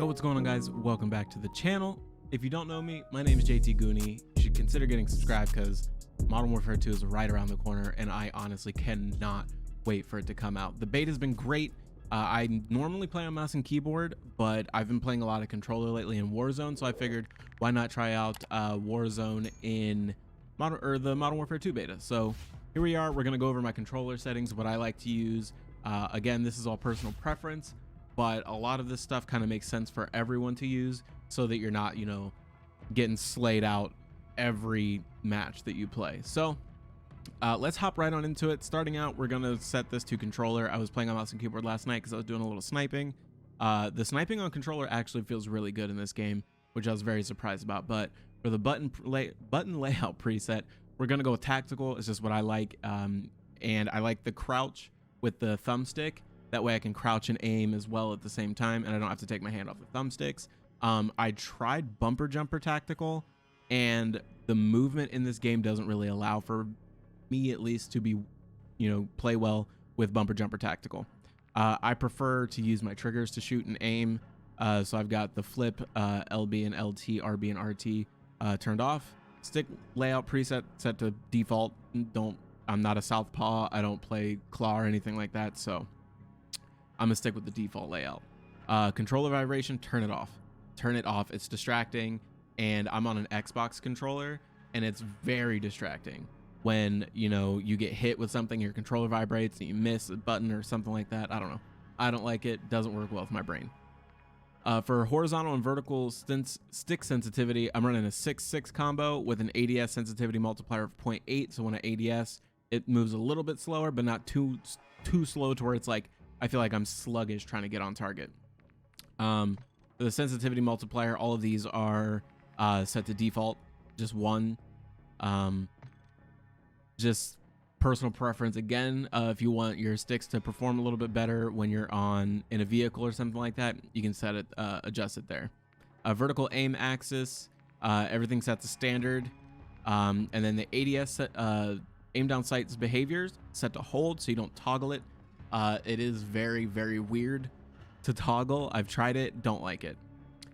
Yo, what's going on, guys? Welcome back to the channel. If you don't know me, my name is JT Goonie. You should consider getting subscribed because Modern Warfare 2 is right around the corner and I honestly cannot wait for it to come out. The beta's been great. I normally play on mouse and keyboard, but I've been playing a lot of controller lately in Warzone, so I figured why not try out Warzone in the Modern Warfare 2 beta. So here we are. We're going to go over my controller settings, what I like to use. Again, this is all personal preference, but a lot of this stuff kind of makes sense for everyone to use so that you're not, getting slayed out every match that you play. So let's hop right on into it. Starting out, we're going to set this to controller. I was playing on mouse and keyboard last night because I was doing a little sniping. The sniping on controller actually feels really good in this game, which I was very surprised about. But for the button layout preset, we're going to go with tactical. It's just what I like. And I like the crouch with the thumbstick. That way I can crouch and aim as well at the same time, and I don't have to take my hand off the thumbsticks. I tried bumper jumper tactical, and the movement in this game doesn't really allow for me, at least, to be, play well with bumper jumper tactical. I prefer to use my triggers to shoot and aim. So I've got the flip, LB and LT, RB and RT turned off. Stick layout preset set to default. I'm not a southpaw. I don't play claw or anything like that, so I'm gonna stick with the default layout. Controller vibration, turn it off. Turn it off. It's distracting, and I'm on an Xbox controller, and it's very distracting when you get hit with something, your controller vibrates, and you miss a button or something like that. I don't know. I don't like it. Doesn't work well with my brain. For horizontal and vertical stick sensitivity, I'm running a 6-6 combo with an ADS sensitivity multiplier of 0.8. So when I ADS, it moves a little bit slower, but not too slow to where it's like I feel like I'm sluggish trying to get on target. For the sensitivity multiplier, all of these are set to default, just one. Just personal preference. Again, if you want your sticks to perform a little bit better when you're in a vehicle or something like that, you can set it, adjust it there. Vertical aim axis, everything's set to standard. And then the ADS aim down sights behaviors set to hold, so you don't toggle it. It is very, very weird to toggle. I've tried it, don't like it.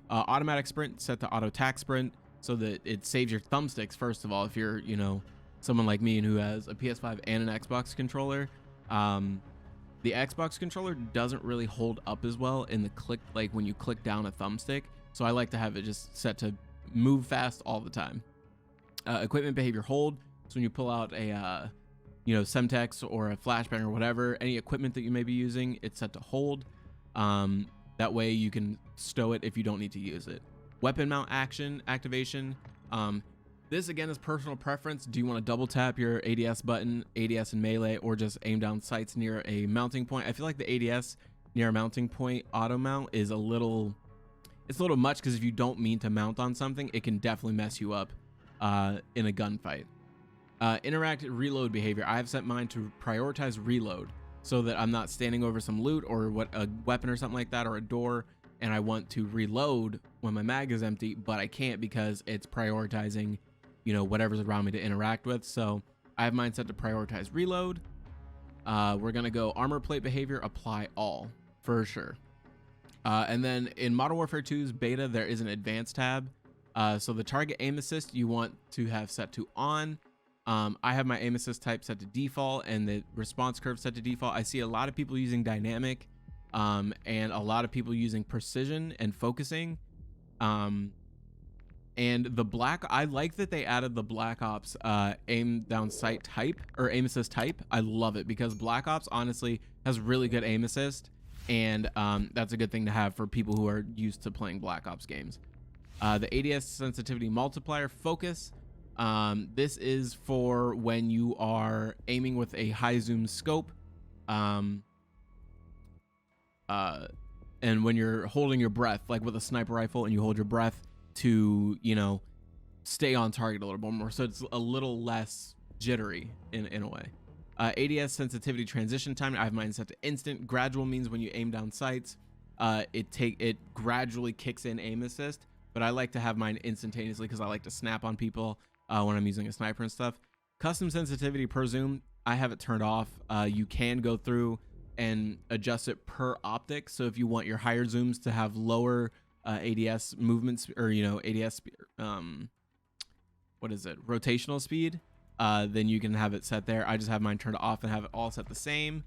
Automatic sprint set to auto tac sprint so that it saves your thumbsticks. First of all, if you're someone like me and who has a PS5 and an Xbox controller, the Xbox controller doesn't really hold up as well in the click, like when you click down a thumbstick. So I like to have it just set to move fast all the time. Equipment behavior hold. So when you pull out a Semtex or a flashbang or whatever, any equipment that you may be using, it's set to hold. That way you can stow it if you don't need to use it. Weapon mount action activation. This again is personal preference. Do you want to double tap your ADS button, ADS and melee, or just aim down sights near a mounting point? I feel like the ADS near a mounting point auto mount is a little much, because if you don't mean to mount on something, it can definitely mess you up in a gunfight. Interact reload behavior. I have set mine to prioritize reload so that I'm not standing over some loot or a weapon or something like that, or a door, and I want to reload when my mag is empty, but I can't because it's prioritizing whatever's around me to interact with. So I have mine set to prioritize reload. We're gonna go armor plate behavior, apply all for sure. And then in Modern Warfare 2's beta, there is an advanced tab. So the target aim assist you want to have set to on. I have my aim assist type set to default and the response curve set to default. I see a lot of people using dynamic and a lot of people using precision and focusing. And I like that they added the Black Ops aim down sight type, or aim assist type. I love it because Black Ops honestly has really good aim assist, and that's a good thing to have for people who are used to playing Black Ops games. The ADS sensitivity multiplier focus. This is for when you are aiming with a high zoom scope, and when you're holding your breath, like with a sniper rifle, and you hold your breath to stay on target a little bit more, so it's a little less jittery in a way. ADS sensitivity transition time, I have mine set to instant. Gradual means when you aim down sights, it gradually kicks in aim assist, but I like to have mine instantaneously because I like to snap on people when I'm using a sniper and stuff. Custom sensitivity per zoom, I have it turned off. You can go through and adjust it per optic. So if you want your higher zooms to have lower ADS movements, or ADS what is it, rotational speed, then you can have it set there. I just have mine turned off and have it all set the same.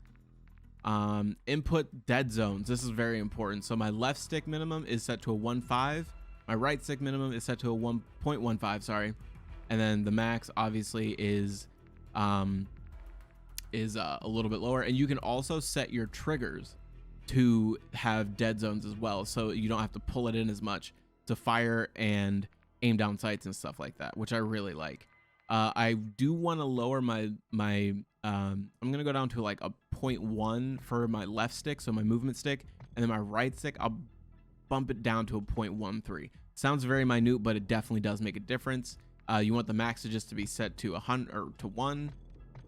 Input dead zones. This is very important. So my left stick minimum is set to a 1.5. My right stick minimum is set to a 1.15, sorry. And then the max obviously is a little bit lower. And you can also set your triggers to have dead zones as well, so you don't have to pull it in as much to fire and aim down sights and stuff like that, which I really like. I do want to lower my I'm gonna go down to like a 0.1 for my left stick, so my movement stick, and then my right stick I'll bump it down to a 0.13. Sounds very minute, but it definitely does make a difference. You want the max to just to be set to 100 or to 1.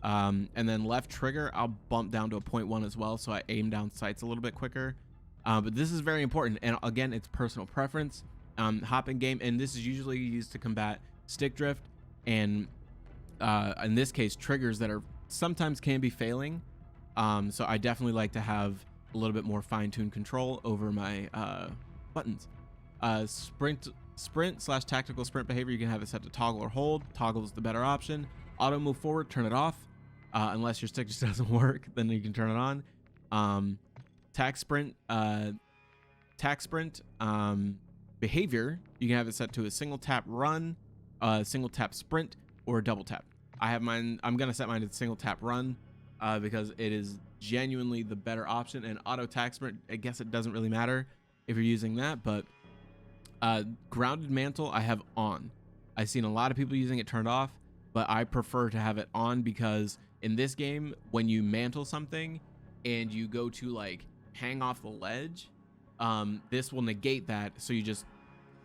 And then left trigger I'll bump down to a 0.1 as well, so I aim down sights a little bit quicker. But this is very important, and again, it's personal preference. Hop in game, and this is usually used to combat stick drift, and in this case triggers that are sometimes can be failing. So I definitely like to have a little bit more fine-tuned control over my buttons. Sprint/tactical sprint behavior, you can have it set to toggle or hold. Toggle is the better option. Auto move forward, turn it off. Unless your stick just doesn't work, then you can turn it on. Tac sprint behavior, you can have it set to a single tap run, single tap sprint, or a double tap. I have mine, I'm gonna set mine to single tap run because it is genuinely the better option. And auto tac sprint, I guess it doesn't really matter if you're using that, but grounded mantle I have on. I've seen a lot of people using it turned off, but I prefer to have it on because in this game, when you mantle something and you go to like hang off the ledge, this will negate that, so you just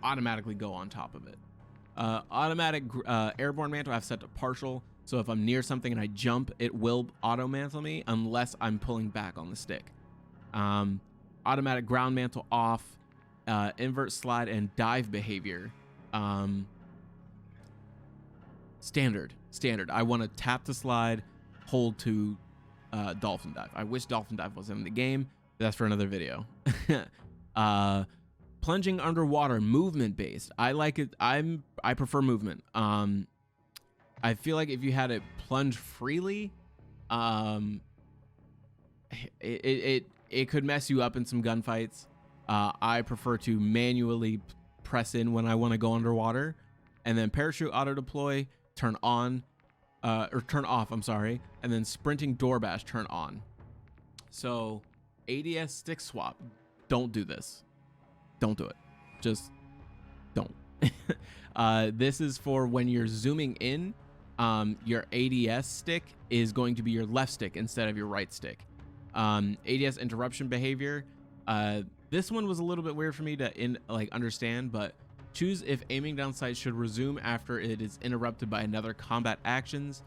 automatically go on top of it. Automatic airborne mantle I've set to partial, so if I'm near something and I jump, it will auto mantle me unless I'm pulling back on the stick. Automatic ground mantle off. Invert, slide, and dive behavior. Standard. I want to tap to slide, hold to dolphin dive. I wish dolphin dive was in the game. That's for another video. Plunging underwater, movement based. I like it. I prefer movement. I feel like if you had it plunge freely, it could mess you up in some gunfights. I prefer to manually press in when I want to go underwater. And then parachute auto deploy, turn on, or turn off, I'm sorry. And then sprinting door bash, turn on. So ADS stick swap, don't do this. Don't do it. Just don't. This is for when you're zooming in, your ADS stick is going to be your left stick instead of your right stick. ADS interruption behavior. This one was a little bit weird for me to understand, but choose if aiming down sight should resume after it is interrupted by another combat actions.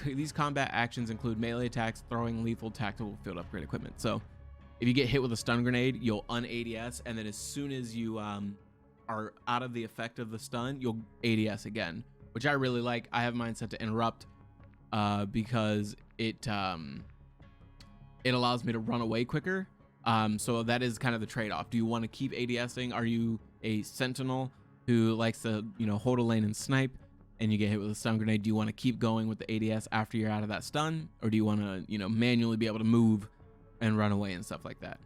These combat actions include melee attacks, throwing, lethal, tactical, field upgrade equipment. So if you get hit with a stun grenade, you'll un-ADS, and then as soon as you are out of the effect of the stun, you'll ADS again, which I really like. I have mine set to interrupt because it allows me to run away quicker. So that is kind of the trade-off. Do you want to keep ADSing? Are you a sentinel who likes to, hold a lane and snipe, and you get hit with a stun grenade? Do you want to keep going with the ADS after you're out of that stun, or do you want to, manually be able to move and run away and stuff like that?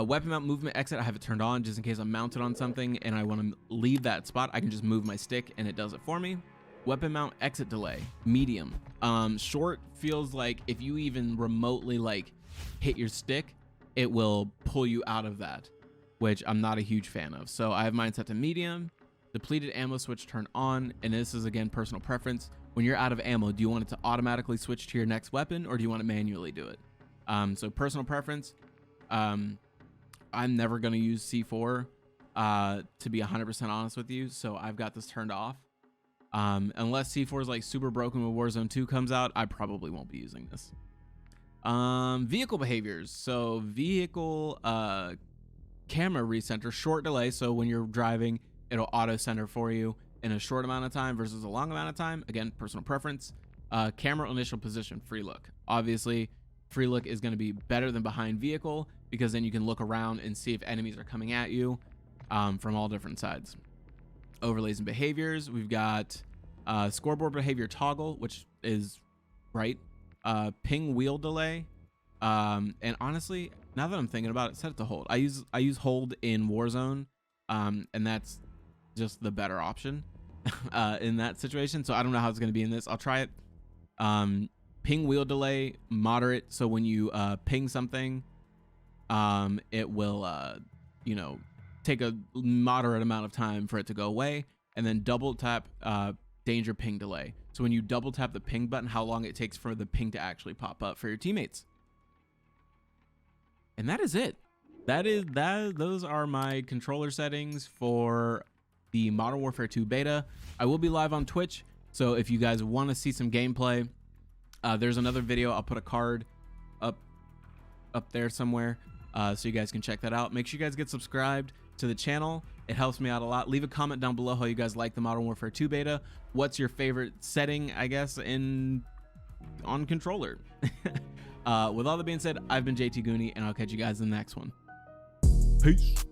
Weapon mount movement exit, I have it turned on just in case I'm mounted on something and I want to leave that spot. I can just move my stick and it does it for me. Weapon mount exit delay, medium. Short feels like if you even remotely hit your stick, it will pull you out of that, which I'm not a huge fan of. So I have mine set to medium. Depleted ammo switch turn on, and this is again personal preference. When you're out of ammo, do you want it to automatically switch to your next weapon, or do you want to manually do it? So personal preference. I'm never going to use C4 to be 100% honest with you, so I've got this turned off. Unless C4 is super broken when Warzone 2 comes out, I probably won't be using this. Vehicle behaviors. So vehicle camera recenter, short delay. So when you're driving, it'll auto center for you in a short amount of time versus a long amount of time. Again, personal preference. Camera initial position, free look. Obviously, free look is going to be better than behind vehicle because then you can look around and see if enemies are coming at you. from all different sides. Overlays and behaviors, we've got scoreboard behavior toggle, which is right, ping wheel delay, and honestly, now that I'm thinking about it, set it to hold. I use hold in Warzone, and that's just the better option in that situation. So I don't know how it's going to be in this. I'll try it. Ping wheel delay moderate, so when you ping something, it will you know, take a moderate amount of time for it to go away. And then double tap danger ping delay, so when you double tap the ping button, how long it takes for the ping to actually pop up for your teammates. And that is it. Those are my controller settings for the Modern Warfare 2 beta. I will be live on Twitch, so if you guys want to see some gameplay, there's another video. I'll put a card up there somewhere, so you guys can check that out. Make sure you guys get subscribed to the channel. It helps me out a lot. Leave a comment down below how you guys like the Modern Warfare 2 beta. What's your favorite setting, I guess, on controller? With all that being said, I've been JT Goonie, and I'll catch you guys in the next one. Peace.